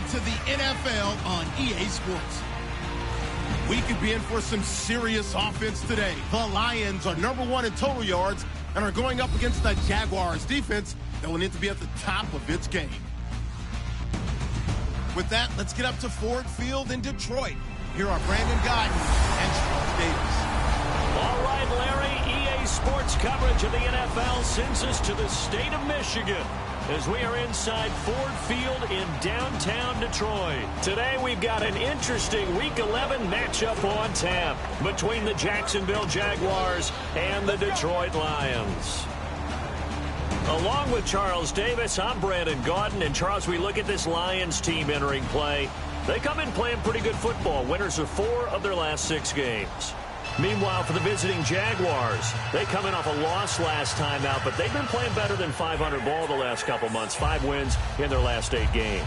Welcome to the NFL on EA Sports. We could be in for some serious offense today. The Lions are #1 in total yards and are going up against the Jaguars defense that will need to be at the top of its game. With that, let's get up to Ford Field in Detroit. Here are Brandon Gaudin and Charles Davis. All right, Larry, EA Sports coverage of the NFL sends us to the state of Michigan as we are inside Ford Field in downtown Detroit. Today we've got an interesting Week 11 matchup on tap between the Jacksonville Jaguars and the Detroit Lions. Along with Charles Davis, I'm Brandon Gaudin. And Charles, we look at this Lions team entering play. They come in playing pretty good football. Winners of 4 of their last 6 games. Meanwhile, for the visiting Jaguars, they come in off a loss last time out, but they've been playing better than 500 ball the last couple months. 5 wins in their last 8 games.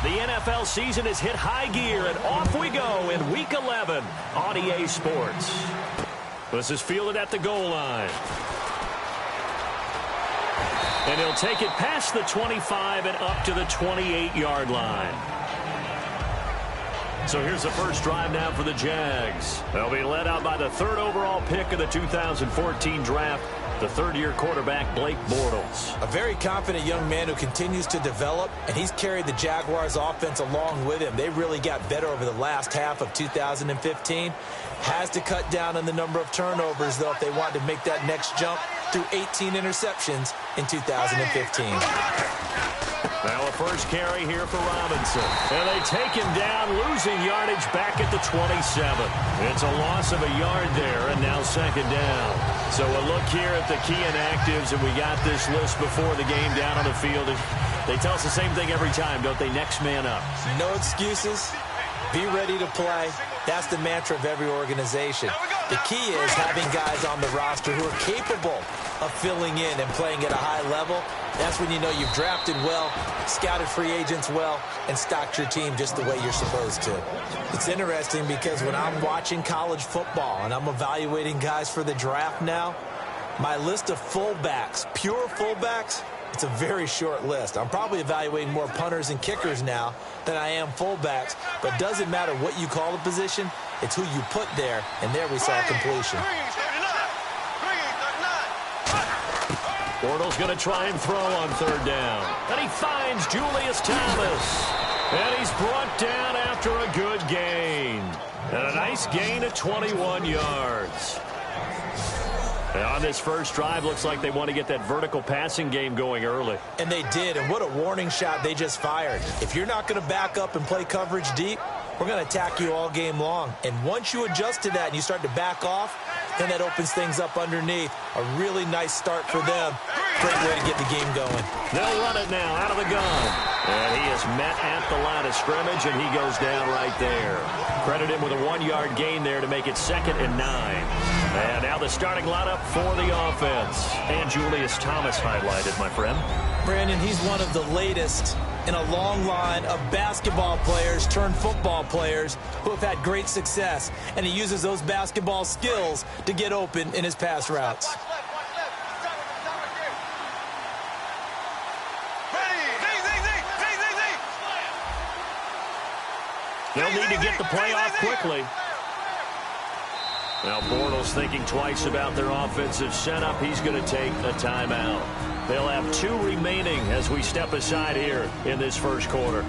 The NFL season has hit high gear, and off we go in Week 11 on EA Sports. This is fielded at the goal line. And he'll take it past the 25 and up to the 28-yard line. So here's the first drive now for the Jags. They'll be led out by the 3rd overall pick of the 2014 draft, the 3rd-year quarterback Blake Bortles. A very confident young man who continues to develop, and he's carried the Jaguars offense along with him. They really got better over the last half of 2015. Has to cut down on the number of turnovers, though, if they want to make that next jump through 18 interceptions in 2015. Now a first carry here for Robinson. And they take him down, losing yardage back at the 27. It's a loss of a yard there, and now 2nd down. So a look here at the key inactives, and we got this list before the game down on the field. They tell us the same thing every time, don't they? Next man up. No excuses. Be ready to play. That's the mantra of every organization. The key is having guys on the roster who are capable of filling in and playing at a high level. That's when you know you've drafted well, scouted free agents well, and stocked your team just the way you're supposed to. It's interesting because when I'm watching college football and I'm evaluating guys for the draft now, my list of fullbacks, pure fullbacks, it's a very short list. I'm probably evaluating more punters and kickers now than I am fullbacks, but it doesn't matter what you call the position, it's who you put there, and there we saw completion. Bortles going to try and throw on 3rd down. And he finds Julius Thomas. And he's brought down after a good gain. And a nice gain of 21 yards. And on this first drive, looks like they want to get that vertical passing game going early. And they did, and what a warning shot they just fired. If you're not going to back up and play coverage deep, we're going to attack you all game long. And once you adjust to that and you start to back off, then that opens things up underneath. A really nice start for them. Great way to get the game going. They'll run it now out of the gun. And he is met at the line of scrimmage, and he goes down right there. Credit him with a 1-yard gain there to make it 2nd and 9. And now the starting lineup for the offense. And Julius Thomas highlighted, my friend. Brandon, he's one of the latest in a long line of basketball players turned football players who have had great success. And he uses those basketball skills to get open in his pass routes. They'll need to get the play off quickly. Now Bortles thinking twice about their offensive setup. He's going to take a timeout. They'll have 2 remaining as we step aside here in this first quarter.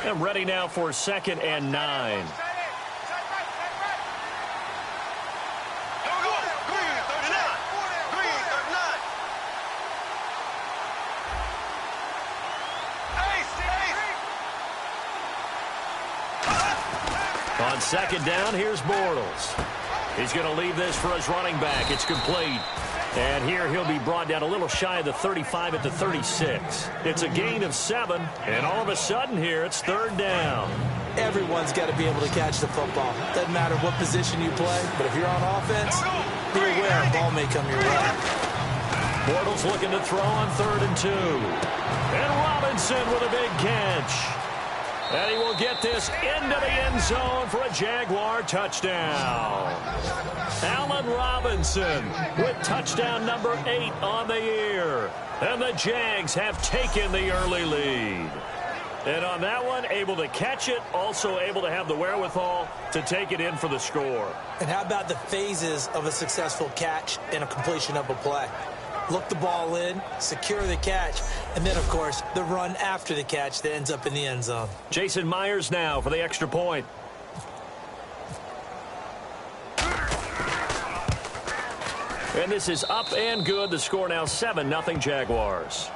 And ready now for 2nd and 9. On 2nd down, here's Bortles. He's going to leave this for his running back. It's complete. And here he'll be brought down a little shy of the 35 at the 36. It's a gain of 7, and all of a sudden here it's 3rd down. Everyone's got to be able to catch the football. Doesn't matter what position you play, but if you're on offense, be aware of ball may come your way. Bortles looking to throw on 3rd and 2. And Robinson with a big catch. And he will get this into the end zone for a Jaguar touchdown. Allen Robinson with touchdown number 8 on the year. And the Jags have taken the early lead. And on that one, able to catch it, also able to have the wherewithal to take it in for the score. And how about the phases of a successful catch and a completion of a play? Look the ball in, secure the catch, and then, of course, the run after the catch that ends up in the end zone. Jason Myers now for the extra point. And this is up and good. The score now 7-0 Jaguars.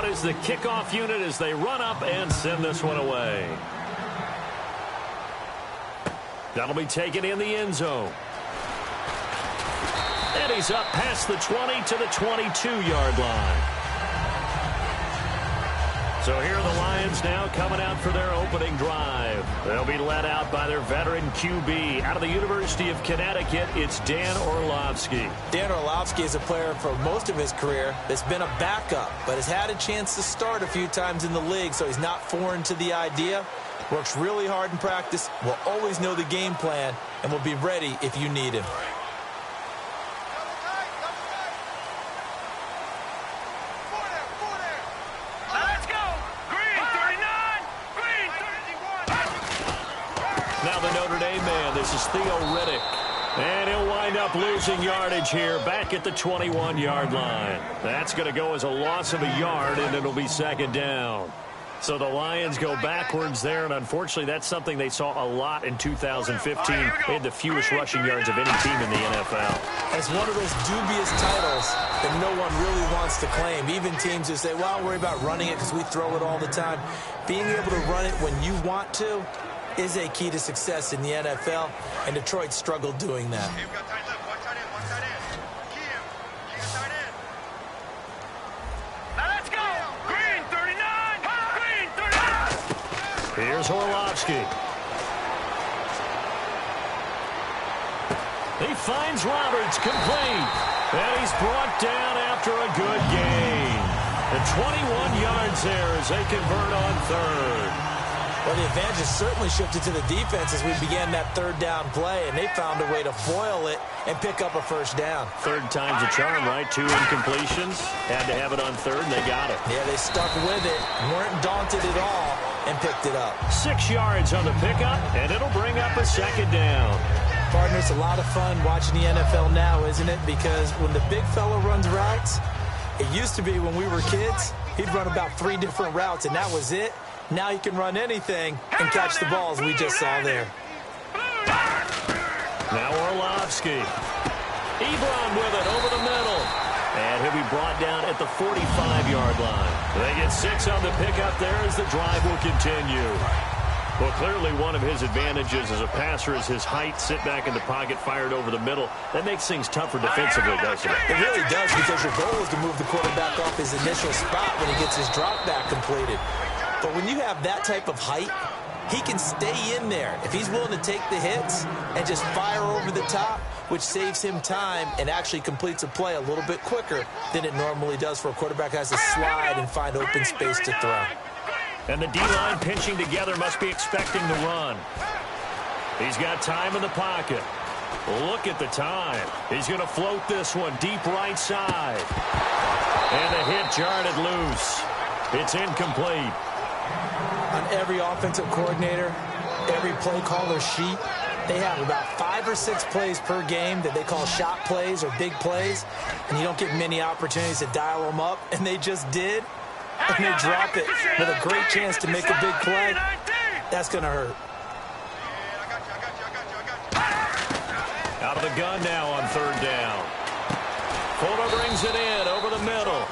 Is the kickoff unit as they run up and send this one away. That'll be taken in the end zone. And he's up past the 20 to the 22-yard line. So here are the Lions now coming out for their opening drive. They'll be led out by their veteran QB. Out of the University of Connecticut, it's Dan Orlovsky. Dan Orlovsky is a player for most of his career that's been a backup, but has had a chance to start a few times in the league, so he's not foreign to the idea. Works really hard in practice, will always know the game plan, and will be ready if you need him. Now the Notre Dame man, this is Theo Riddick. And he'll wind up losing yardage here back at the 21-yard line. That's going to go as a loss of a yard, and it'll be 2nd down. So the Lions go backwards there, and unfortunately that's something they saw a lot in 2015. They had the fewest rushing yards of any team in the NFL. It's one of those dubious titles that no one really wants to claim. Even teams who say, well, I'll worry about running it because we throw it all the time. Being able to run it when you want to is a key to success in the NFL, and Detroit struggled doing that. Here's Orlovsky. He finds Roberts complete. And he's brought down after a good gain. The 21 yards there as they convert on 3rd. Well, the advantage has certainly shifted to the defense as we began that 3rd down play, and they found a way to foil it and pick up a 1st down. 3rd time's a charm, right? 2 incompletions. Had to have it on 3rd, and they got it. Yeah, they stuck with it, weren't daunted at all, and picked it up. 6 yards on the pickup, and it'll bring up a 2nd down. Partner, it's a lot of fun watching the NFL now, isn't it? Because when the big fella runs routes, it used to be when we were kids, he'd run about 3 different routes, and that was it. Now he can run anything and catch the balls we just saw there. Now Orlovsky. Ebron with it over the middle. And he'll be brought down at the 45-yard line. They get 6 on the pickup there as the drive will continue. Well, clearly one of his advantages as a passer is his height. Sit back in the pocket, fired over the middle. That makes things tougher defensively, doesn't it? It really does, because your goal is to move the quarterback off his initial spot when he gets his drop back completed. But when you have that type of height, he can stay in there if he's willing to take the hits and just fire over the top, which saves him time and actually completes a play a little bit quicker than it normally does for a quarterback who has to slide and find open space to throw. And the D-line pinching together must be expecting the run. He's got time in the pocket. Look at the time. He's going to float this one deep right side. And the hit jarred it loose. It's incomplete. On every offensive coordinator, every play caller sheet, they have about 5 or 6 plays per game that they call shot plays or big plays, and you don't get many opportunities to dial them up, and they just did, and they drop it with a great chance to make a big play. That's going to hurt. Out of the gun now on 3rd down. Fuller brings it in over the middle.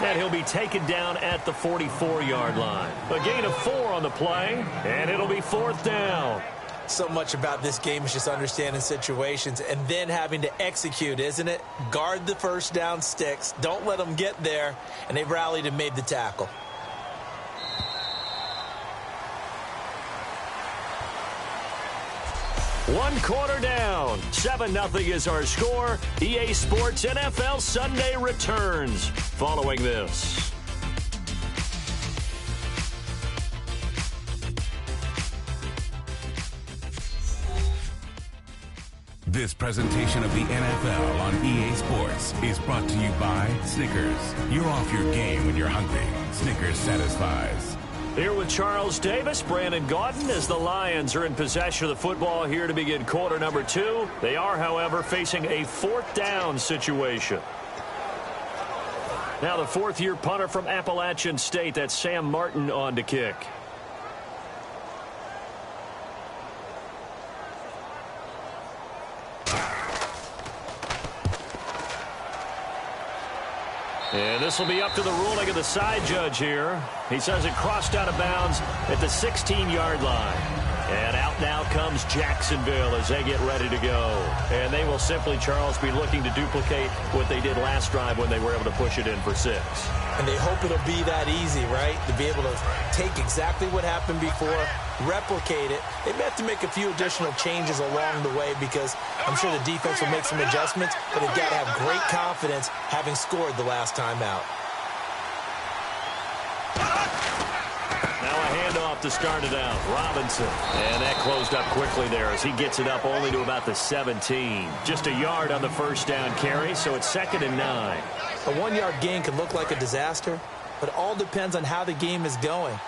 And he'll be taken down at the 44-yard line. A gain of 4 on the play, and it'll be 4th down. So much about this game is just understanding situations and then having to execute, isn't it? Guard the first down sticks. Don't let them get there. And they rallied and made the tackle. One quarter down. 7-0 is our score. EA Sports NFL Sunday returns following this. This presentation of the NFL on EA Sports is brought to you by Snickers. You're off your game when you're hungry. Snickers satisfies. Here with Charles Davis, Brandon Gaudin, as the Lions are in possession of the football here to begin quarter number 2. They are, however, facing a 4th down situation. Now the 4th-year punter from Appalachian State, that's Sam Martin, on to kick. And this will be up to the ruling of the side judge here. He says it crossed out of bounds at the 16-yard line. And out now comes Jacksonville as they get ready to go. And they will simply, Charles, be looking to duplicate what they did last drive when they were able to push it in for 6. And they hope it'll be that easy, right? To be able to take exactly what happened before, replicate it. They may have to make a few additional changes along the way because I'm sure the defense will make some adjustments, but they've got to have great confidence having scored the last time out. Now a handoff to start it out. Robinson. And that closed up quickly there as he gets it up only to about the 17. Just a yard on the first down carry, so it's 2nd and 9. A 1-yard gain can look like a disaster, but it all depends on how the game is going.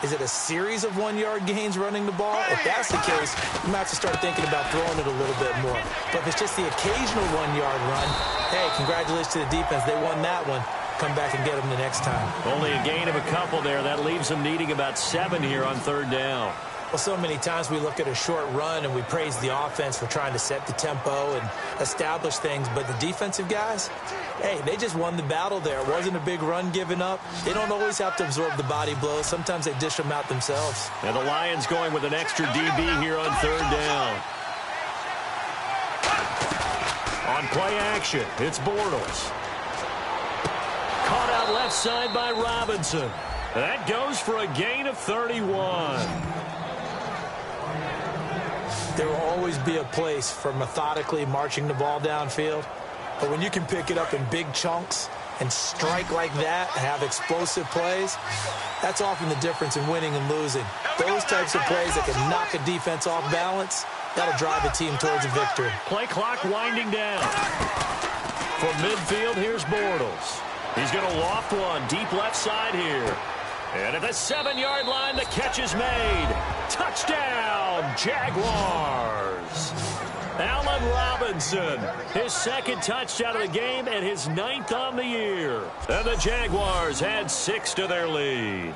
Is it a series of 1-yard gains running the ball? If that's the case, you might have to start thinking about throwing it a little bit more. But if it's just the occasional 1-yard run, hey, congratulations to the defense. They won that one. Come back and get them the next time. Only a gain of a couple there. That leaves them needing about 7 here on 3rd down. Well, so many times we look at a short run and we praise the offense for trying to set the tempo and establish things. But the defensive guys, hey, they just won the battle there. It wasn't a big run given up. They don't always have to absorb the body blows. Sometimes they dish them out themselves. And the Lions going with an extra DB here on 3rd down. On play action, it's Bortles. Caught out left side by Robinson. That goes for a gain of 31. There will always be a place for methodically marching the ball downfield. But when you can pick it up in big chunks and strike like that and have explosive plays, that's often the difference in winning and losing. Those types of plays that can knock a defense off balance, that'll drive a team towards a victory. Play clock winding down. From midfield, here's Bortles. He's going to loft one deep left side here. And at the 7-yard line, the catch is made. Touchdown, Jaguars. Allen Robinson, his 2nd touchdown of the game and his 9th on the year. And the Jaguars add 6 to their lead.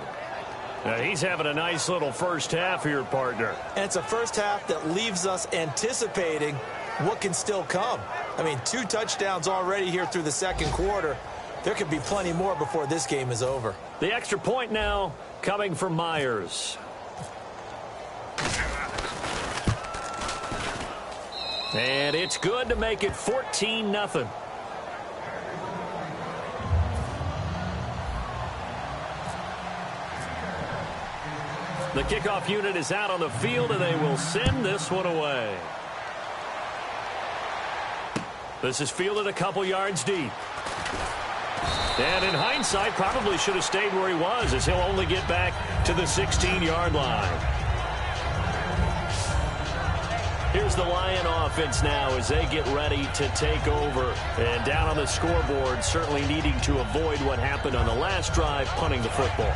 Now he's having a nice little first half here, partner. And it's a first half that leaves us anticipating what can still come. I mean, 2 touchdowns already here through the 2nd quarter. There could be plenty more before this game is over. The extra point now coming from Myers. And it's good to make it 14-0. The kickoff unit is out on the field, and they will send this one away. This is fielded a couple yards deep. And in hindsight, probably should have stayed where he was, as he'll only get back to the 16-yard line. Here's the Lion offense now as they get ready to take over. And down on the scoreboard, certainly needing to avoid what happened on the last drive, punting the football.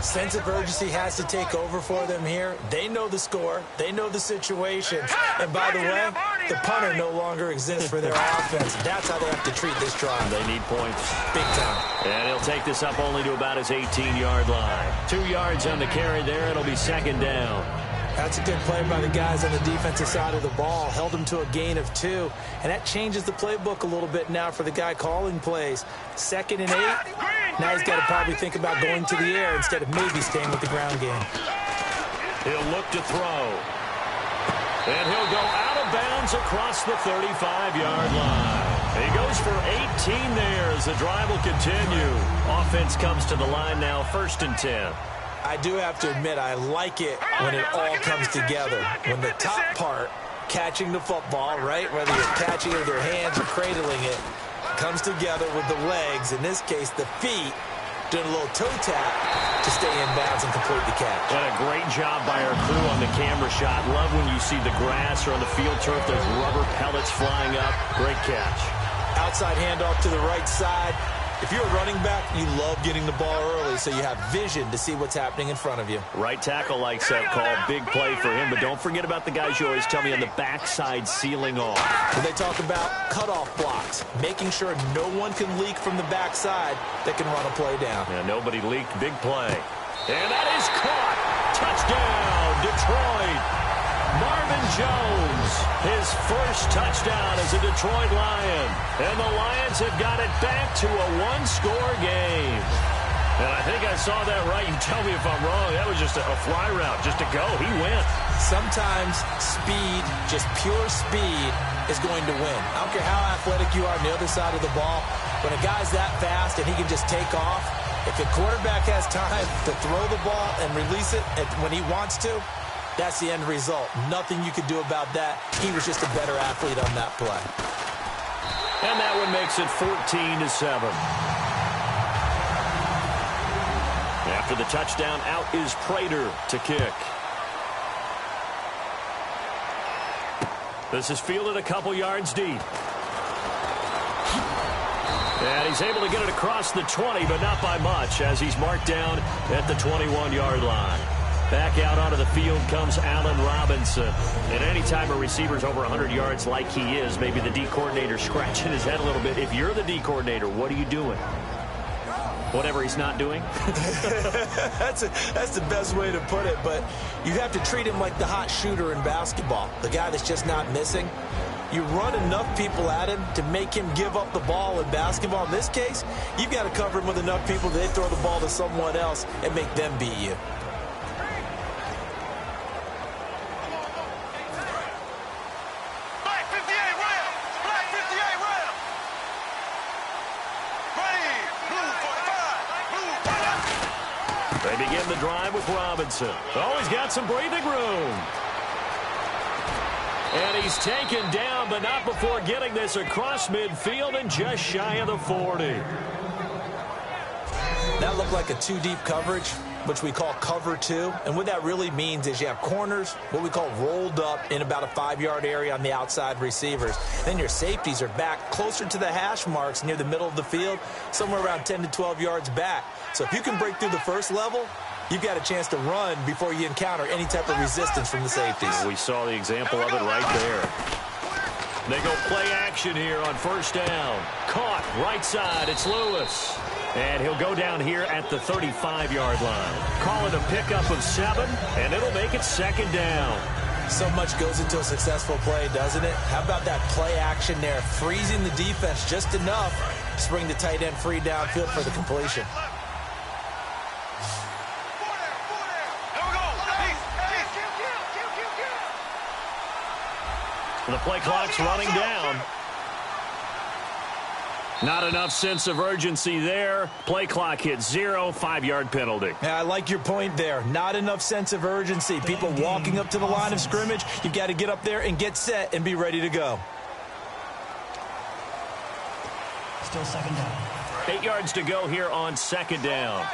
Sense of urgency has to take over for them here. They know the score. They know the situation. And by the way, the punter no longer exists for their offense. That's how they have to treat this drive. They need points. Big time. And he'll take this up only to about his 18-yard line. 2 yards on the carry there. It'll be 2nd down. That's a good play by the guys on the defensive side of the ball. Held him to a gain of 2. And that changes the playbook a little bit now for the guy calling plays. 2nd and 8. Now he's got to probably think about going to the air instead of maybe staying with the ground game. He'll look to throw. And he'll go out of bounds across the 35-yard line. He goes for 18 there as the drive will continue. Offense comes to the line now, 1st and 10. I do have to admit, I like it when it all comes together. When the top part, catching the football, right, whether you're catching it with your hands or cradling it, comes together with the legs, in this case the feet, doing a little toe tap to stay in bounds and complete the catch. And a great job by our crew on the camera shot. Love when you see the grass or on the field turf, those rubber pellets flying up. Great catch. Outside handoff to the right side. If you're a running back, you love getting the ball early so you have vision to see what's happening in front of you. Right tackle likes that call. Big play for him, but don't forget about the guys you always tell me on the backside sealing off. When they talk about cutoff blocks, making sure no one can leak from the backside that can run a play down. Yeah, nobody leaked. Big play. And that is caught. Touchdown, Detroit. Marvin Jones, his first touchdown as a Detroit Lion. And the Lions have got it back to a one-score game. And I think I saw that right. You tell me if I'm wrong. That was just a fly route, just to go. He went. Sometimes speed, just pure speed, is going to win. I don't care how athletic you are on the other side of the ball. When a guy's that fast and he can just take off, if a quarterback has time to throw the ball and release it when he wants to, that's the end result. Nothing you could do about that. He was just a better athlete on that play. And that one makes it 14-7. After the touchdown, out is Prater to kick. This is fielded a couple yards deep. And he's able to get it across the 20, but not by much, as he's marked down at the 21-yard line. Back out onto the field comes Allen Robinson. And any time a receiver's over 100 yards like he is, maybe the D coordinator scratching his head a little bit. If you're the D coordinator, what are you doing? Whatever he's not doing? That's the best way to put it, but you have to treat him like the hot shooter in basketball, the guy that's just not missing. You run enough people at him to make him give up the ball in basketball. In this case, you've got to cover him with enough people that they throw the ball to someone else and make them beat you. They begin the drive with Robinson. Oh, he's got some breathing room. And he's taken down, but not before getting this across midfield and just shy of the 40. That looked like a two-deep coverage, which we call cover two. And what that really means is you have corners, what we call rolled up in about a 5-yard area on the outside receivers. Then your safeties are back closer to the hash marks near the middle of the field, somewhere around 10 to 12 yards back. So if you can break through the first level, you've got a chance to run before you encounter any type of resistance from the safeties. We saw the example of it right there. They go play action here on first down. Caught right side. It's Lewis. And he'll go down here at the 35-yard line. Call it a pickup of 7, and it'll make it second down. So much goes into a successful play, doesn't it? How about that play action there, freezing the defense just enough to bring the tight end free downfield for the completion. The play clock's running down. Not enough sense of urgency there. Play clock hit 0, 5-yard penalty. Yeah, I like your point there. Not enough sense of urgency. People walking up to the line of scrimmage. You've got to get up there and get set and be ready to go. Still second down. 8 yards to go here on second down.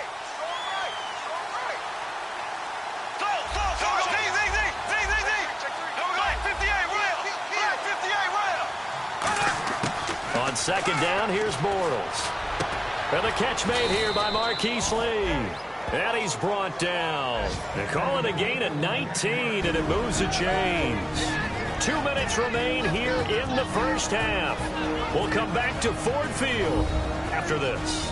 On second down, here's Bortles. And the catch made here by Marquise Lee. And he's brought down. They call it a gain of 19, and it moves the chains. 2 minutes remain here in the first half. We'll come back to Ford Field after this.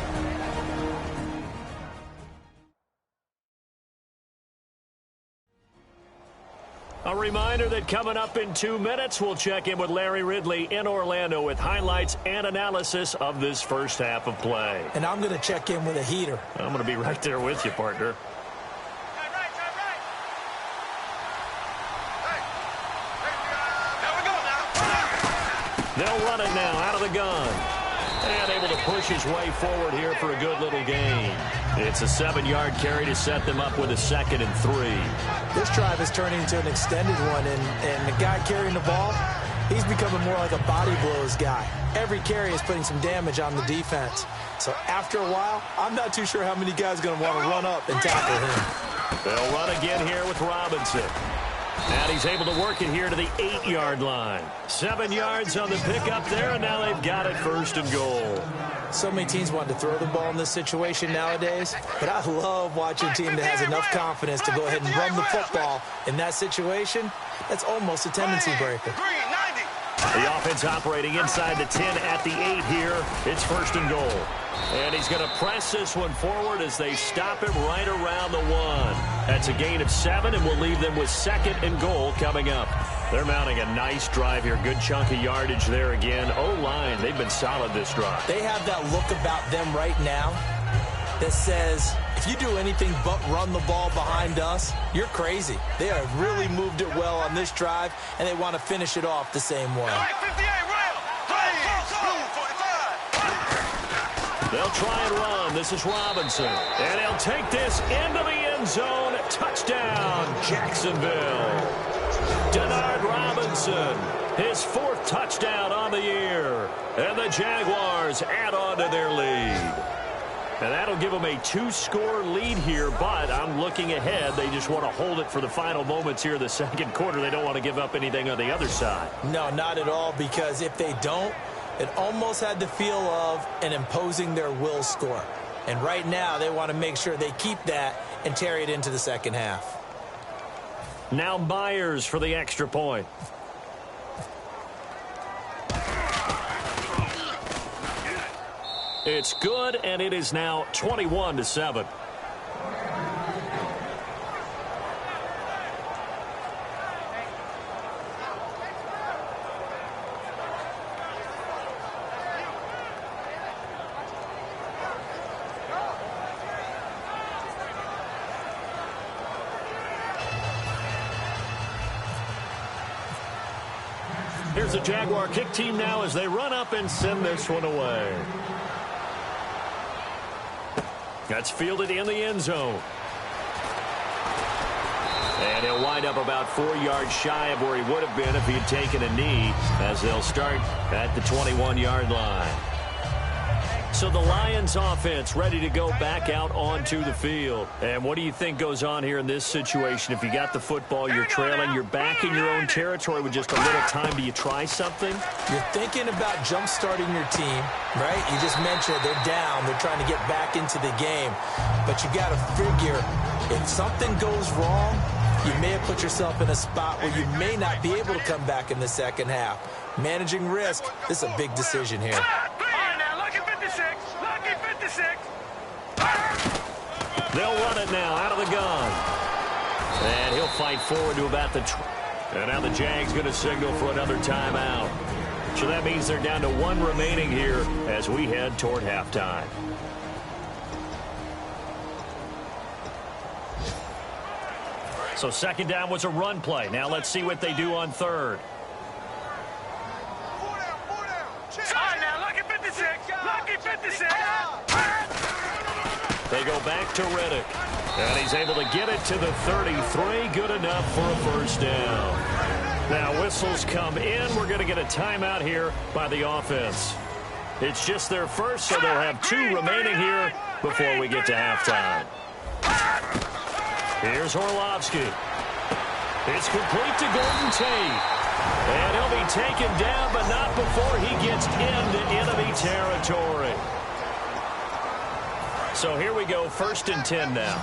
A reminder that coming up in 2 minutes, we'll check in with Larry Ridley in Orlando with highlights and analysis of this first half of play. And I'm going to check in with a heater. I'm going to be right there with you, partner. They'll run it now out of the gun. And able to push his way forward here for a good little gain. It's a 7-yard carry to set them up with a 2nd and 3. This drive is turning into an extended one, and the guy carrying the ball, he's becoming more like a body blows guy. Every carry is putting some damage on the defense. So after a while, I'm not too sure how many guys are going to want to run up and tackle him. They'll run again here with Robinson. And he's able to work it here to the 8-yard line. 7 yards on the pickup there, and now they've got it 1st and goal. So many teams want to throw the ball in this situation nowadays, but I love watching a team that has enough confidence to go ahead and run the football in that situation. That's almost a tendency breaker. The offense operating inside the 10 at the 8 here. It's 1st and goal. And he's going to press this one forward as they stop him right around the 1. That's a gain of 7, and we'll leave them with 2nd and goal coming up. They're mounting a nice drive here. Good chunk of yardage there again. O-line, they've been solid this drive. They have that look about them right now that says, if you do anything but run the ball behind us, you're crazy. They have really moved it well on this drive, and they want to finish it off the same way. They'll try and run. This is Robinson. And he'll take this into the end zone. Touchdown, Jacksonville. Denard Robinson, his 4th touchdown on the year. And the Jaguars add on to their lead. And that'll give them a 2-score lead here, but I'm looking ahead. They just want to hold it for the final moments here in the 2nd quarter. They don't want to give up anything on the other side. No, not at all, because if they don't, it almost had the feel of an imposing their will score. And right now, they want to make sure they keep that and carry it into the 2nd half. Now Myers for the extra point. It's good, and it is now 21-7. Here's the Jaguar kick team now as they run up and send this one away. That's fielded in the end zone. And he'll wind up about 4 yards shy of where he would have been if he had taken a knee, as they'll start at the 21-yard line. So the Lions offense ready to go back out onto the field. And what do you think goes on here in this situation? If you got the football, you're trailing, you're back in your own territory with just a little time. Do you try something? You're thinking about jump-starting your team, right? You just mentioned they're down. They're trying to get back into the game. But you got to figure if something goes wrong, you may have put yourself in a spot where you may not be able to come back in the 2nd half. Managing risk, this is a big decision here. They'll run it now out of the gun. And he'll fight forward to about the... And now the Jags going to signal for another timeout. So that means they're down to 1 remaining here as we head toward halftime. So 2nd down was a run play. Now let's see what they do on 3rd. They go back to Riddick. And he's able to get it to the 33. Good enough for a 1st down. Now whistles come in. We're going to get a timeout here by the offense. It's just their first, so they'll have 2 remaining here before we get to halftime. Here's Orlovsky. It's complete to Golden Tate. And he'll be taken down, but not before he gets into enemy territory. So here we go, 1st and 10 now.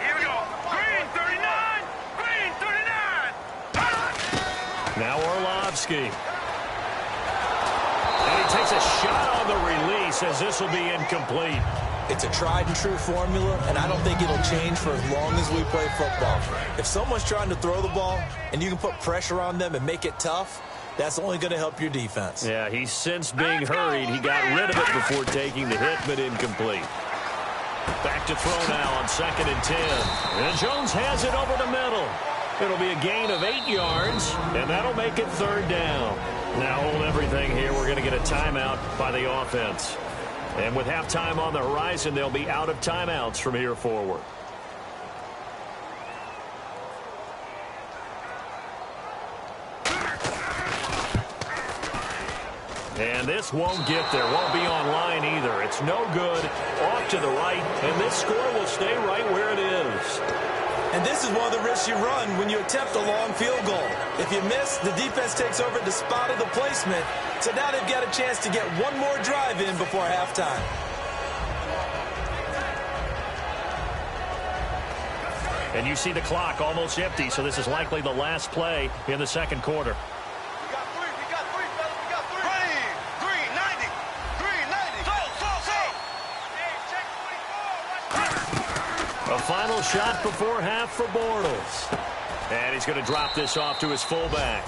Here we go. Green 39. Green 39. Now Orlovsky. And he takes a shot on the release as this will be incomplete. It's a tried-and-true formula, and I don't think it'll change for as long as we play football. If someone's trying to throw the ball and you can put pressure on them and make it tough, that's only going to help your defense. Yeah, he's since being hurried. He got rid of it before taking the hit, but incomplete. Back to throw now on 2nd and 10. And Jones has it over the middle. It'll be a gain of 8 yards, and that'll make it 3rd down. Now hold everything here. We're going to get a timeout by the offense. And with halftime on the horizon, they'll be out of timeouts from here forward. And this won't get there. Won't be online either. It's no good. Off to the right. And this score will stay right where it is. And this is one of the risks you run when you attempt a long field goal. If you miss, the defense takes over the spot of the placement. So now they've got a chance to get one more drive in before halftime. And you see the clock almost empty, so this is likely the last play in the second quarter. A final shot before half for Bortles. And he's going to drop this off to his fullback.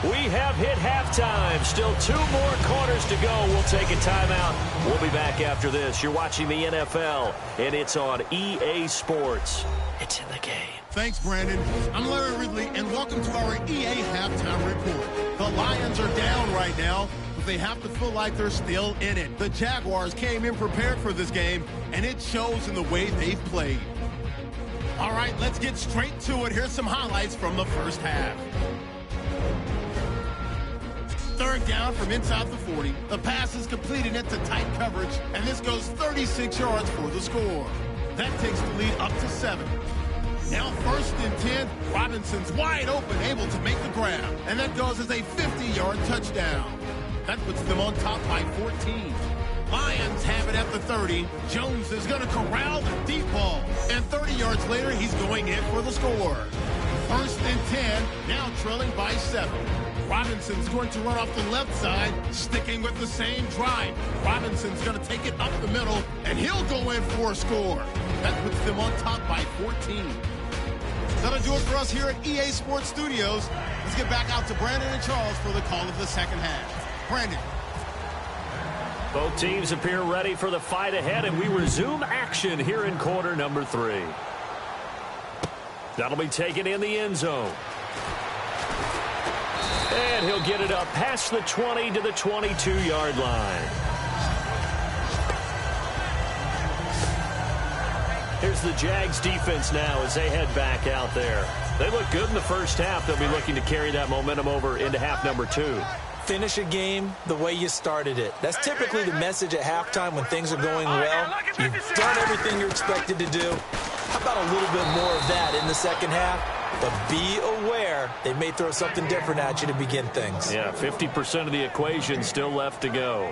We have hit halftime. Still 2 more quarters to go. We'll take a timeout. We'll be back after this. You're watching the NFL, and it's on EA Sports. It's in the game. Thanks, Brandon. I'm Larry Ridley, and welcome to our EA Halftime Report. The Lions are down right now, but they have to feel like they're still in it. The Jaguars came in prepared for this game, and it shows in the way they've played. All right, let's get straight to it. Here's some highlights from the first half. 3rd down from inside the 40. The pass is completed into tight coverage, and this goes 36 yards for the score. That takes the lead up to 7. Now 1st and 10. Robinson's wide open, able to make the grab, and that goes as a 50-yard touchdown. That puts them on top by 14. Lions have it at the 30. Jones is going to corral the deep ball, and 30 yards later, he's going in for the score. 1st and 10, now trailing by 7. Robinson's going to run off the left side, sticking with the same drive. Robinson's going to take it up the middle, and he'll go in for a score. That puts them on top by 14. That'll do it for us here at EA Sports Studios. Let's get back out to Brandon and Charles for the call of the second half. Brandon. Both teams appear ready for the fight ahead, and we resume action here in quarter number 3. That'll be taken in the end zone. And he'll get it up past the 20 to the 22-yard line. Here's the Jags defense now as they head back out there. They look good in the first half. They'll be looking to carry that momentum over into half number 2. Finish a game the way you started it. That's typically the message at halftime when things are going well. You've done everything you're expected to do. How about a little bit more of that in the second half? But be aware they may throw something different at you to begin things. Yeah, 50% of the equation still left to go.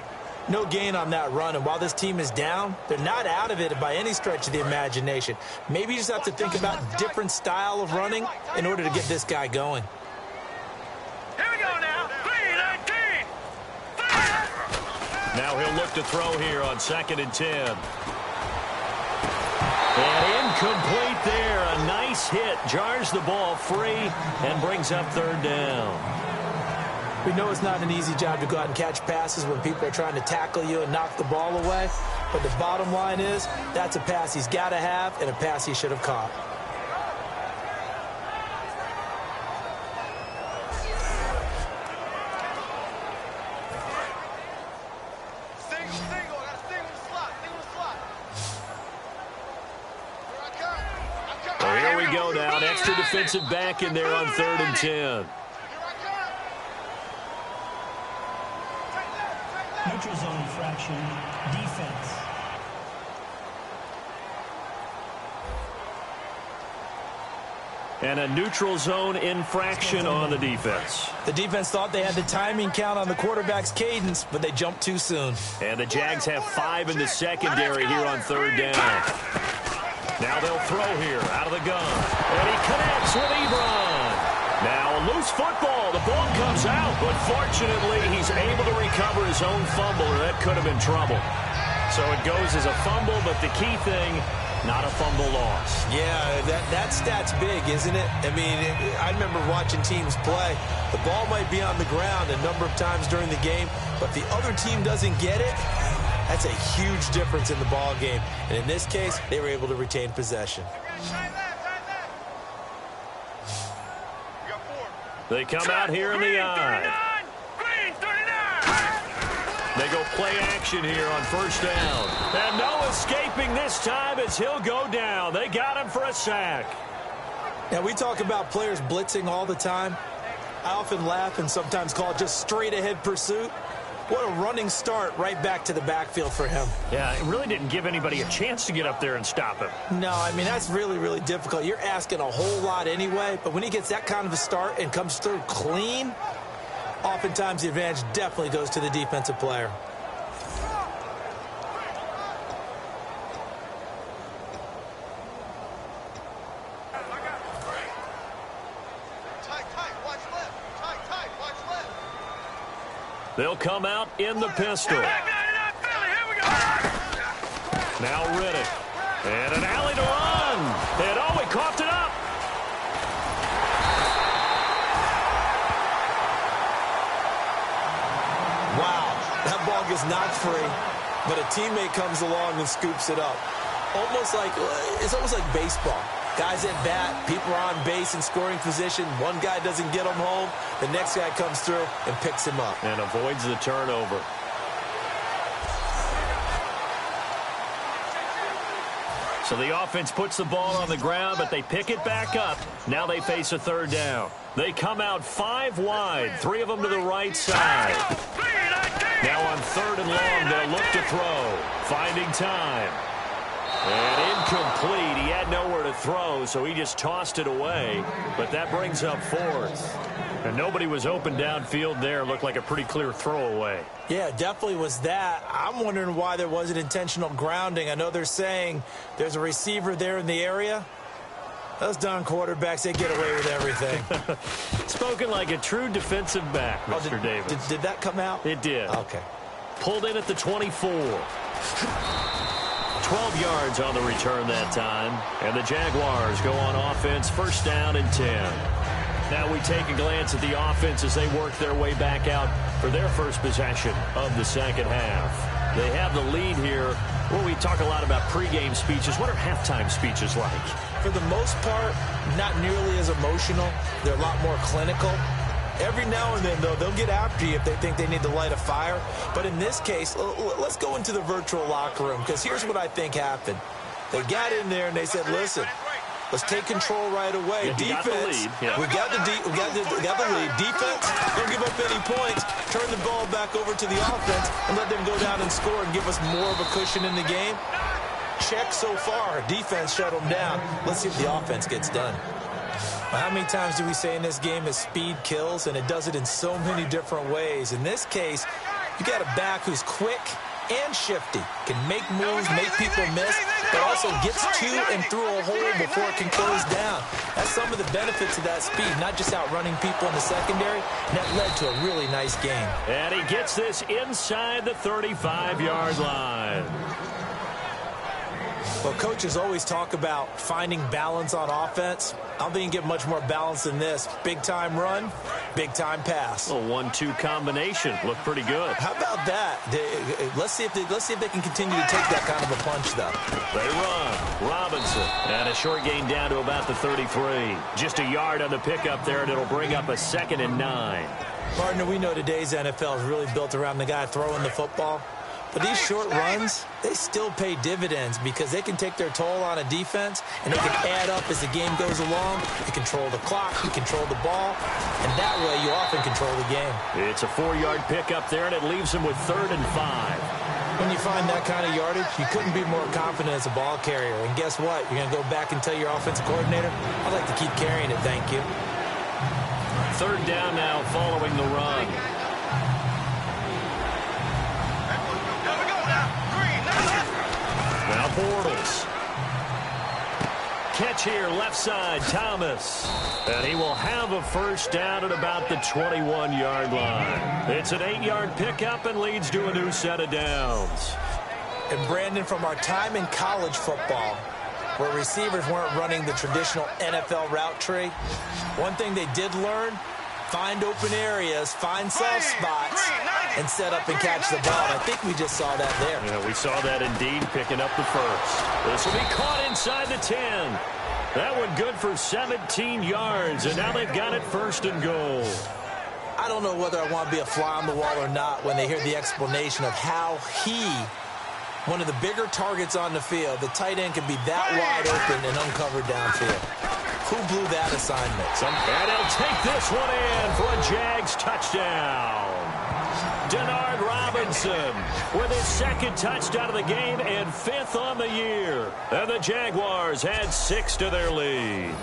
No gain on that run, and while this team is down, they're not out of it by any stretch of the imagination. Maybe you just have to think about a different style of running in order to get this guy going. Here we go now. 3-19. Now he'll look to throw here on 2nd and 10. And incomplete there. A nice hit. Jars the ball free and brings up 3rd down. We know it's not an easy job to go out and catch passes when people are trying to tackle you and knock the ball away. But the bottom line is that's a pass he's got to have and a pass he should have caught. Well, here we go now. An extra defensive back in there on 3rd and 10. Neutral zone infraction, defense. And a neutral zone infraction on the defense. The defense thought they had the timing count on the quarterback's cadence, but they jumped too soon. And the Jags have 5 in the secondary here on 3rd down. Now they'll throw here out of the gun. And he connects with Ebron. Now a loose football. The ball comes out, but fortunately he's able to recover his own fumble, or that could have been trouble. So it goes as a fumble, but the key thing, not a fumble loss. Yeah, that stat's big, isn't it? I mean, I remember watching teams play. The ball might be on the ground a number of times during the game, but if the other team doesn't get it, that's a huge difference in the ball game. And in this case, they were able to retain possession. They come out here in the eye. Green 39. They go play action here on first down. And no escaping this time as he'll go down. They got him for a sack. Now, we talk about players blitzing all the time. I often laugh and sometimes call it just straight-ahead pursuit. What a running start right back to the backfield for him. Yeah, it really didn't give anybody a chance to get up there and stop him. No, I mean, that's really, really difficult. You're asking a whole lot anyway, but when he gets that kind of a start and comes through clean, oftentimes the advantage definitely goes to the defensive player. They'll come out in the pistol. Now Riddick. And an alley to run. And oh, he coughed it up. Wow, that ball gets knocked free, but a teammate comes along and scoops it up. It's almost like baseball. Guys at bat, people are on base in scoring position. One guy doesn't get him home. The next guy comes through and picks him up. And avoids the turnover. So the offense puts the ball on the ground, but they pick it back up. Now they face a third down. They come out 5 wide, 3 of them to the right side. Now on 3rd and long, they'll look to throw. Finding time. And incomplete. He had nowhere to throw, so he just tossed it away. But that brings up 4th. And nobody was open downfield there. Looked like a pretty clear throwaway. Yeah, definitely was that. I'm wondering why there wasn't intentional grounding. I know they're saying there's a receiver there in the area. Those darn quarterbacks, they get away with everything. Spoken like a true defensive back, Mr. Davis. Did that come out? It did. Okay. Pulled in at the 24. 12 yards on the return that time. And the Jaguars go on offense, 1st down and 10. Now we take a glance at the offense as they work their way back out for their first possession of the second half. They have the lead here. Well, we talk a lot about pregame speeches. What are halftime speeches like? For the most part, not nearly as emotional. They're a lot more clinical. Every now and then, though, they'll get after you if they think they need to light a fire. But in this case, let's go into the virtual locker room, because here's what I think happened. They got in there and they said, listen, let's take control right away. Defense, we got the lead. Defense, don't give up any points. Turn the ball back over to the offense and let them go down and score and give us more of a cushion in the game. Check so far. Defense shut them down. Let's see if the offense gets done. How many times do we say in this game is speed kills, and it does it in so many different ways. In this case, you got a back who's quick and shifty, can make moves, make people miss, but also gets to and through a hole before it can close down. That's some of the benefits of that speed, not just outrunning people in the secondary. And that led to a really nice game. And he gets this inside the 35-yard line. Well, coaches always talk about finding balance on offense. I don't think you can get much more balance than this. Big-time run, big-time pass. A 1-2 combination. Looked pretty good. How about that? Let's see if they can continue to take that kind of a punch, though. They run. Robinson. And a short gain down to about the 33. Just a yard on the pickup there, and it'll bring up a 2nd and 9. Partner, we know today's NFL is really built around the guy throwing the football. But these short runs, they still pay dividends because they can take their toll on a defense, and they can add up as the game goes along. You control the clock, you control the ball, and that way you often control the game. It's a 4-yard pickup there, and it leaves them with 3rd and 5. When you find that kind of yardage, you couldn't be more confident as a ball carrier. And guess what? You're going to go back and tell your offensive coordinator, I'd like to keep carrying it, thank you. 3rd down now following the run. Now Bortles. Catch here, left side, Thomas. And he will have a 1st down at about the 21-yard line. It's an 8-yard pickup and leads to a new set of downs. And Brandon, from our time in college football, where receivers weren't running the traditional NFL route tree, one thing they did learn, find open areas, find soft spots, and set up and catch the ball. And I think we just saw that there. Yeah, we saw that indeed, picking up the 1st. This will be caught inside the 10. That one good for 17 yards, and now they've got it 1st and goal. I don't know whether I want to be a fly on the wall or not when they hear the explanation of how one of the bigger targets on the field, the tight end can be that wide open and uncovered downfield. Who blew that assignment? And he'll take this one in for a Jags touchdown. Denard Robinson with his 2nd touchdown of the game and 5th on the year. And the Jaguars had 6 to their lead.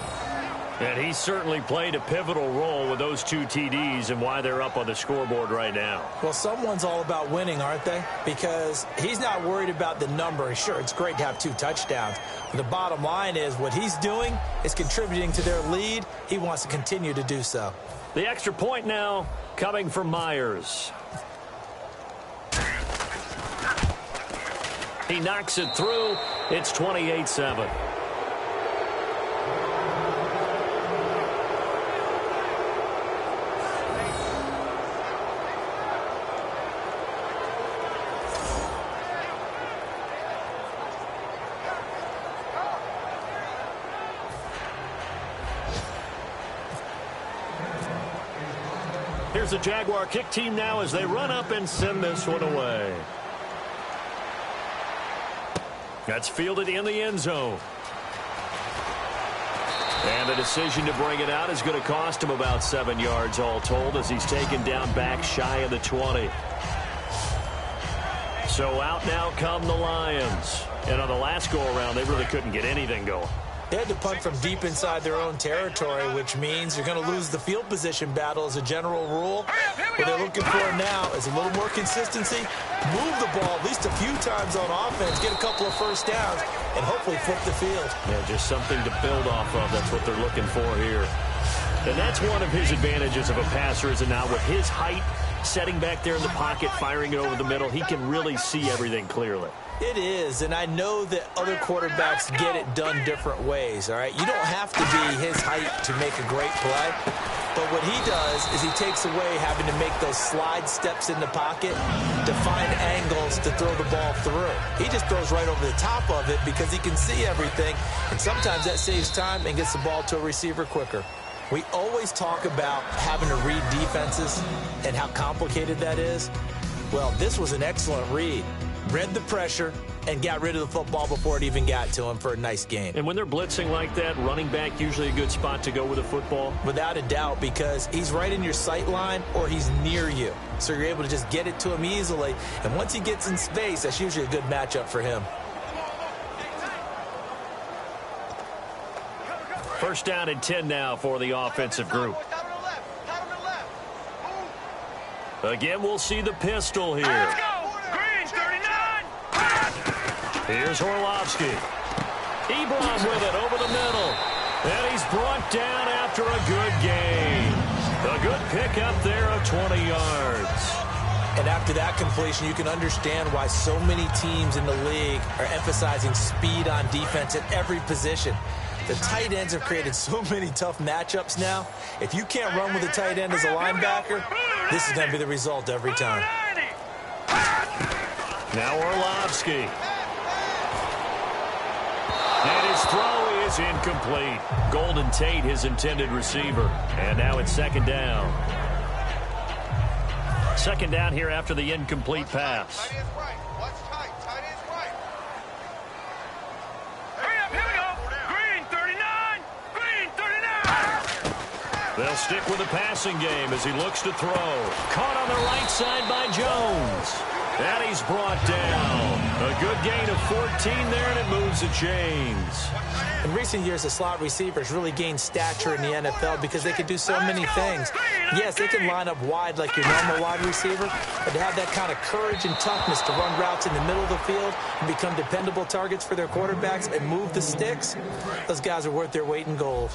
And he certainly played a pivotal role with those 2 TDs and why they're up on the scoreboard right now. Well, someone's all about winning, aren't they? Because he's not worried about the number. Sure, it's great to have 2 touchdowns. But the bottom line is what he's doing is contributing to their lead. He wants to continue to do so. The extra point now coming from Myers. He knocks it through. It's 28-7. Here's the Jaguar kick team now as they run up and send this one away. That's fielded in the end zone. And the decision to bring it out is going to cost him about 7 yards all told as he's taken down back shy of the 20. So out now come the Lions. And on the last go-around, they really couldn't get anything going. They had to punt from deep inside their own territory, which means you're going to lose the field position battle as a general rule. What they're looking for now is a little more consistency, move the ball at least a few times on offense, get a couple of first downs, and hopefully flip the field. Yeah, just something to build off of. That's what they're looking for here. And that's one of his advantages of a passer, is now with his height, setting back there in the pocket, firing it over the middle, he can really see everything clearly. It is, and I know that other quarterbacks get it done different ways, all right? You don't have to be his height to make a great play, but what he does is he takes away having to make those slide steps in the pocket to find angles to throw the ball through. He just throws right over the top of it because he can see everything, and sometimes that saves time and gets the ball to a receiver quicker. We always talk about having to read defenses and how complicated that is. Well, this was an excellent read. Read the pressure and got rid of the football before it even got to him for a nice gain. And when they're blitzing like that, running back usually a good spot to go with the football? Without a doubt, because he's right in your sight line or he's near you. So you're able to just get it to him easily. And once he gets in space, that's usually a good matchup for him. First down and 10 now for the offensive group. Again, we'll see the pistol here. Let's go! Green, 39! Here's Orlovsky. Ebron with it over the middle. And he's brought down after a good gain. A good pickup there of 20 yards. And after that completion, you can understand why so many teams in the league are emphasizing speed on defense at every position. The tight ends have created so many tough matchups now. If you can't run with a tight end as a linebacker, this is going to be the result every time. Now Orlovsky. And his throw is incomplete. Golden Tate, his intended receiver. And now it's second down. Second down here after the incomplete pass. They'll stick with the passing game as he looks to throw. Caught on the right side by Jones. And he's brought down. A good gain of 14 there, and it moves the chains. In recent years, the slot receivers really gained stature in the NFL because they can do so many things. Yes, they can line up wide like your normal wide receiver, but to have that kind of courage and toughness to run routes in the middle of the field and become dependable targets for their quarterbacks and move the sticks, those guys are worth their weight in gold.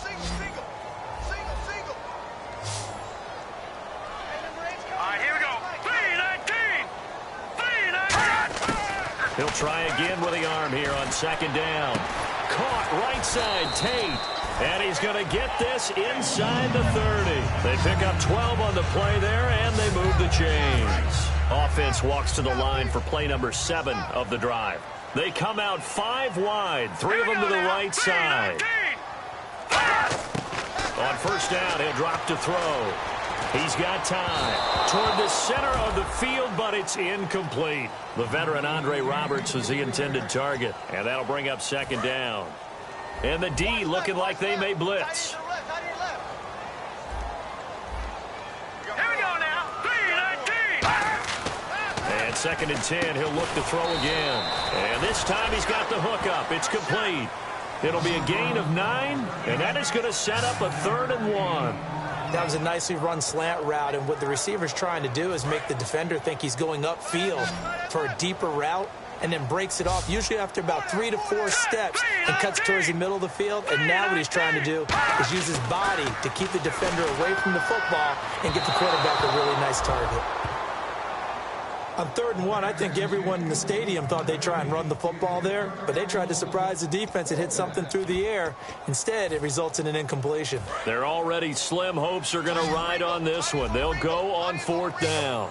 He'll try again with the arm here on second down. Caught right side, Tate. And he's going to get this inside the 30. They pick up 12 on the play there, and they move the chains. Offense walks to the line for play number 7 of the drive. They come out 5 wide, 3 of them to the right side. On first down, he'll drop to throw. He's got time toward the center of the field, but it's incomplete. The veteran Andre Roberts was the intended target, and that'll bring up second down. And the D looking like they may blitz. Here we go now. 3-19. And second and 10, he'll look to throw again. And this time he's got the hook up. It's complete. It'll be a gain of 9, and that is going to set up a 3rd and 1. That was a nicely run slant route, and what the receiver's trying to do is make the defender think he's going upfield for a deeper route, and then breaks it off, usually after about 3 to 4 steps, and cuts towards the middle of the field. And now what he's trying to do is use his body to keep the defender away from the football and get the quarterback a really nice target. On 3rd and 1, I think everyone in the stadium thought they'd try and run the football there, but they tried to surprise the defense and hit something through the air. Instead, it results in an incompletion. Their already slim hopes are going to ride on this one. They'll go on 4th down.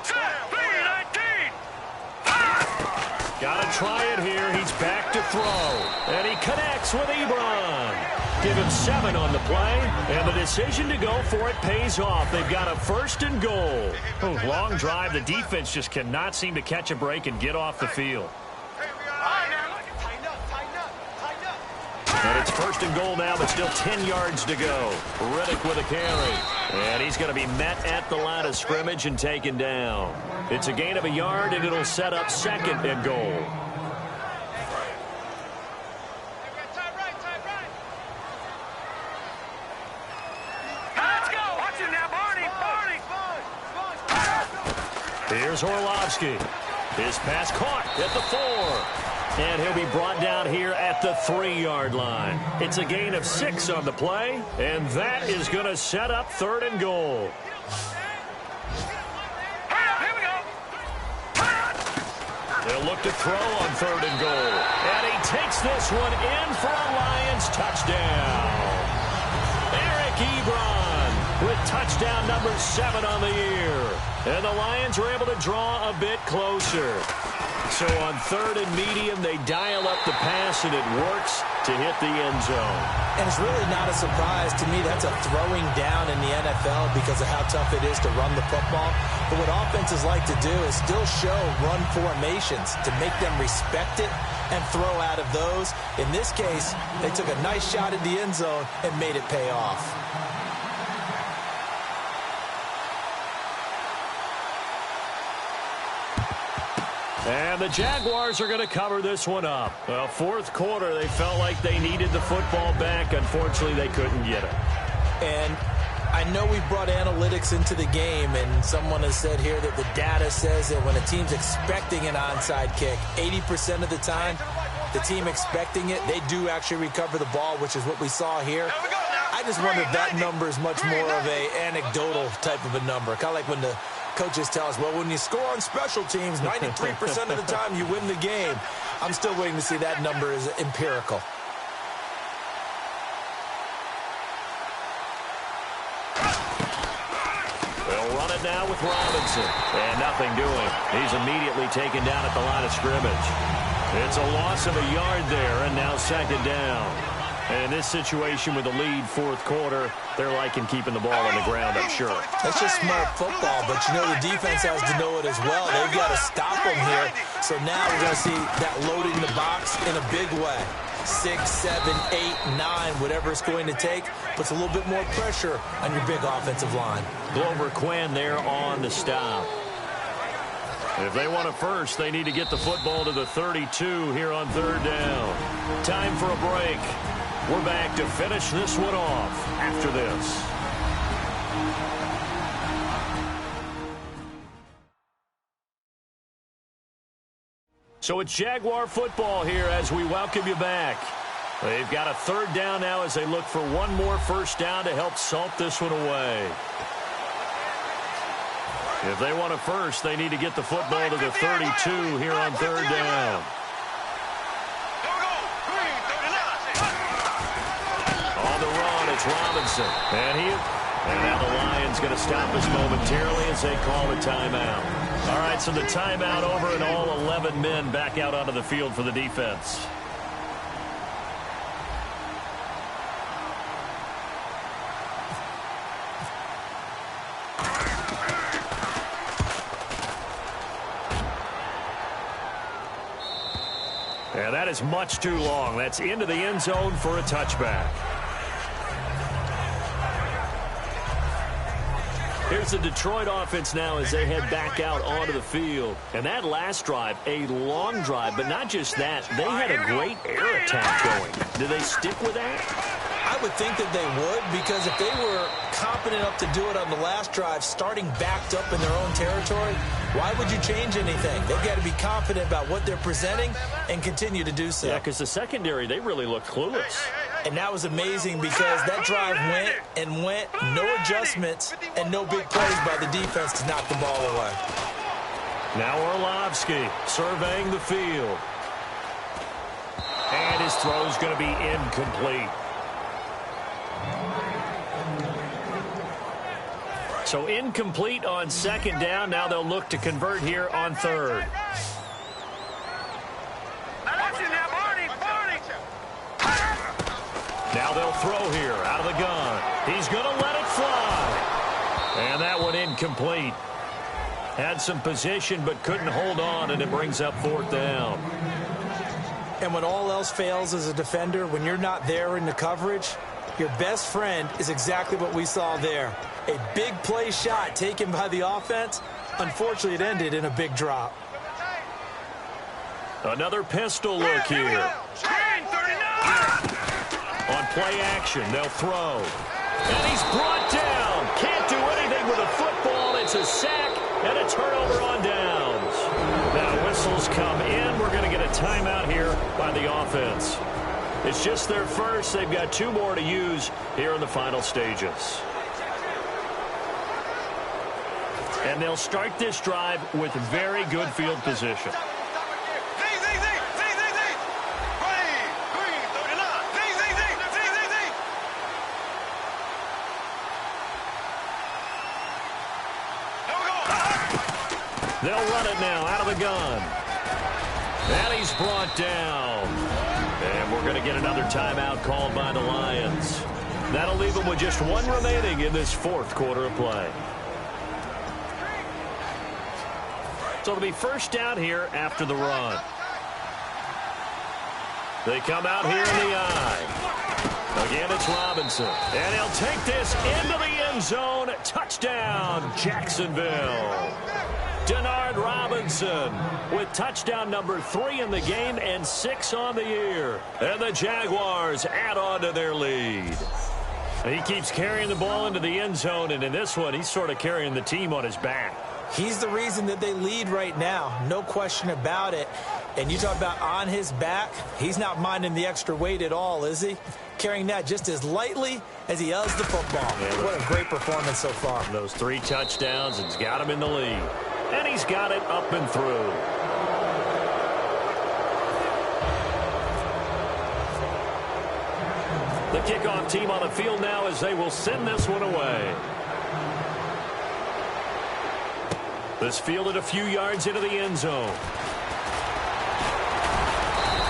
3-19. Got to try it here. He's back to throw. And he connects with Ebron. Give him 7 on the play. And the decision to go for it pays off. They've got a 1st and goal. Long drive. The defense just cannot seem to catch a break and get off the field. And it's 1st and goal now, but still 10 yards to go. Riddick with a carry. And he's going to be met at the line of scrimmage and taken down. It's a gain of a yard, and it'll set up 2nd and goal. Here's Orlovsky. His pass caught at the 4. And he'll be brought down here at the 3-yard line. It's a gain of 6 on the play, and that is going to set up 3rd and goal. Here we go. They'll look to throw on 3rd and goal. And he takes this one in for a Lions touchdown. Eric Ebron with touchdown number 7 on the year. And the Lions are able to draw a bit closer. So on 3rd and medium, they dial up the pass, and it works to hit the end zone. And it's really not a surprise to me. That's a throwing down in the NFL because of how tough it is to run the football. But what offenses like to do is still show run formations to make them respect it and throw out of those. In this case, they took a nice shot at the end zone and made it pay off. And the Jaguars are going to cover this one up. Well, 4th quarter, they felt like they needed the football back. Unfortunately, they couldn't get it. And I know we brought analytics into the game, and someone has said here that the data says that when a team's expecting an onside kick, 80% of the time, the team expecting it, they do actually recover the ball, which is what we saw here. I just wonder if that number is much more of a anecdotal type of a number. Kind of like when the coaches tell us, well, when you score on special teams, 93% of the time you win the game. I'm still waiting to see that number is empirical. They'll run it now with Robinson. And nothing doing. He's immediately taken down at the line of scrimmage. It's a loss of a yard there, and now 2nd down. And in this situation with the lead 4th quarter, they're liking keeping the ball on the ground, I'm sure. That's just smart football, but you know the defense has to know it as well. They've got to stop them here. So now we're going to see that loading the box in a big way. 6, 7, 8, 9, whatever it's going to take, puts a little bit more pressure on your big offensive line. Glover Quinn there on the stop. If they want a first, they need to get the football to the 32 here on 3rd down. Time for a break. We're back to finish this one off after this. So it's Jaguar football here as we welcome you back. They've got a 3rd down now as they look for one more first down to help salt this one away. If they want a first, they need to get the football to the 32 here on 3rd down. On the run, it's Robinson. And now the Lions going to stop us momentarily as they call a timeout. All right, so the timeout over and all 11 men back out onto the field for the defense. And that is much too long. That's into the end zone for a touchback. Here's the Detroit offense now as they head back out onto the field. And that last drive, a long drive, but not just that. They had a great air attack going. Do they stick with that? I would think that they would, because if they were competent enough to do it on the last drive, starting backed up in their own territory, why would you change anything? They've got to be confident about what they're presenting and continue to do so. Yeah, because the secondary, they really looked clueless. And that was amazing because that drive went and went, no adjustments, and no big plays by the defense to knock the ball away. Now Orlovsky surveying the field. And his throw is going to be incomplete. So incomplete on second down. Now they'll look to convert here on third. Now they'll throw here out of the gun. He's going to let it fly. And that one incomplete. Had some position but couldn't hold on, and it brings up fourth down. And when all else fails as a defender, when you're not there in the coverage, your best friend is exactly what we saw there. A big play shot taken by the offense. Unfortunately, it ended in a big drop. Another pistol look here. On play action, they'll throw. And he's brought down. Can't do anything with a football. It's a sack and a turnover on downs. Now whistles come in. We're going to get a timeout here by the offense. It's just their first. They've got two more to use here in the final stages. And they'll start this drive with very good field position. They'll run it now out of the gun. And he's brought down. And we're going to get another timeout called by the Lions. That'll leave them with just one remaining in this fourth quarter of play. So it'll be first down here after the run. They come out here in the eye. Again, it's Robinson. And he'll take this into the end zone. Touchdown, Jacksonville. Denard Robinson with touchdown number 3 in the game and 6 on the year. And the Jaguars add on to their lead. He keeps carrying the ball into the end zone, and in this one, he's sort of carrying the team on his back. He's the reason that they lead right now, no question about it. And you talk about on his back, he's not minding the extra weight at all, is he? Carrying that just as lightly as he does the football. Yeah, what a great performance so far. Those 3 touchdowns, it's got him in the lead. And he's got it up and through. The kickoff team on the field now as they will send this one away. This fielded a few yards into the end zone.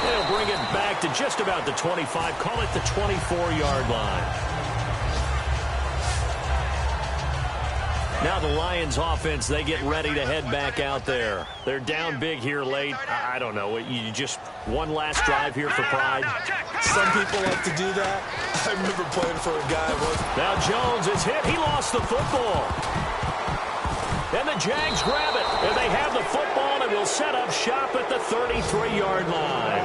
They'll bring it back to just about the 25, call it the 24-yard line. Now the Lions offense, they get ready to head back out there. They're down big here late. I don't know. You just one last drive here for pride. Some people like to do that. I remember playing for a guy once. Now Jones is hit. He lost the football. And the Jags grab it. And they have the football and will set up shop at the 33-yard line.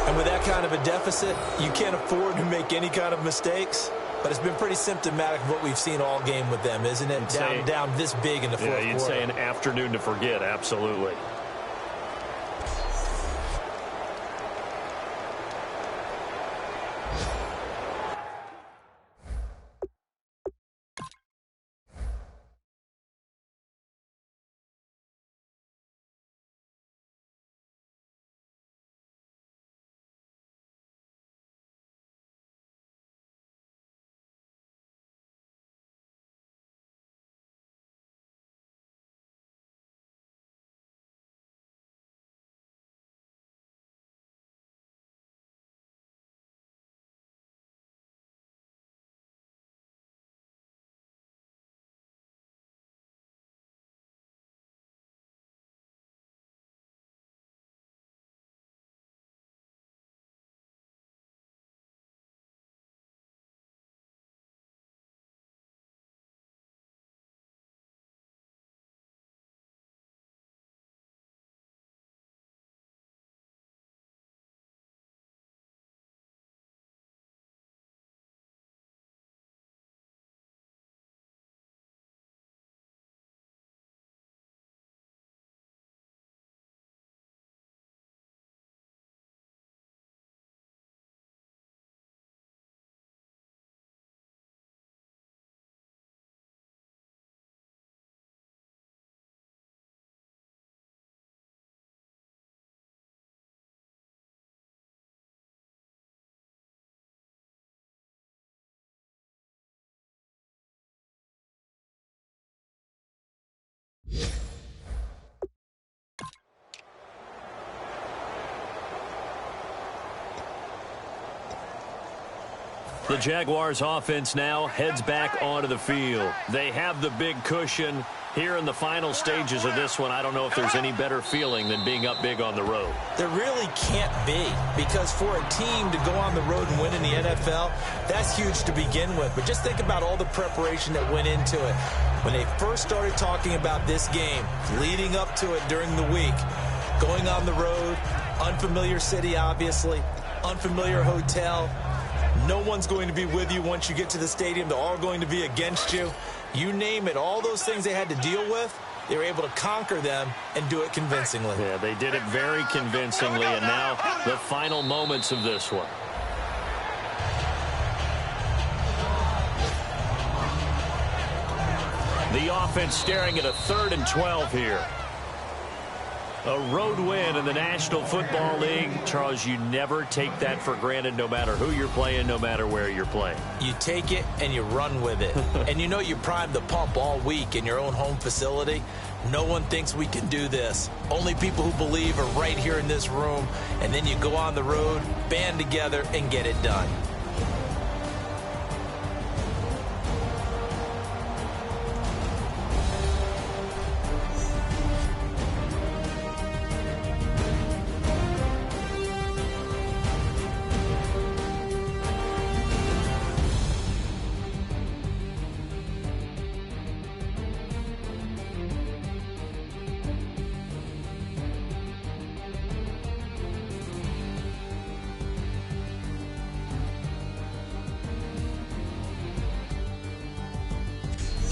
And with that kind of a deficit, you can't afford to make any kind of mistakes. But it's been pretty symptomatic of what we've seen all game with them, isn't it? Down this big in the fourth quarter. Yeah, you'd say an afternoon to forget, absolutely. The Jaguars offense now heads back onto the field. They have the big cushion. Here in the final stages of this one, I don't know if there's any better feeling than being up big on the road. There really can't be, because for a team to go on the road and win in the NFL, that's huge to begin with. But just think about all the preparation that went into it. When they first started talking about this game, leading up to it during the week, going on the road, unfamiliar city, obviously, unfamiliar hotel. No one's going to be with you once you get to the stadium. They're all going to be against you. You name it, all those things they had to deal with, they were able to conquer them and do it convincingly. Yeah, they did it very convincingly, and now the final moments of this one. The offense staring at a 3rd and 12 here. A road win in the National Football League. Charles, you never take that for granted, no matter who you're playing, no matter where you're playing. You take it and you run with it. And you know you primed the pump all week in your own home facility. No one thinks we can do this. Only people who believe are right here in this room. And then you go on the road, band together, and get it done.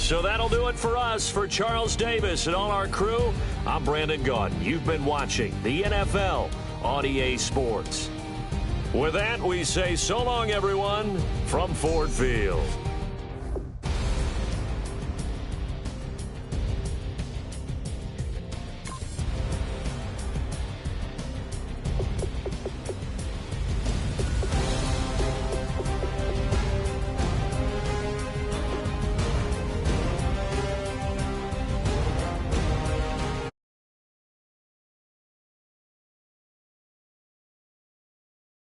So that'll do it for us. For Charles Davis and all our crew, I'm Brandon Gaudin. You've been watching the NFL on EA Sports. With that, we say so long, everyone, from Ford Field.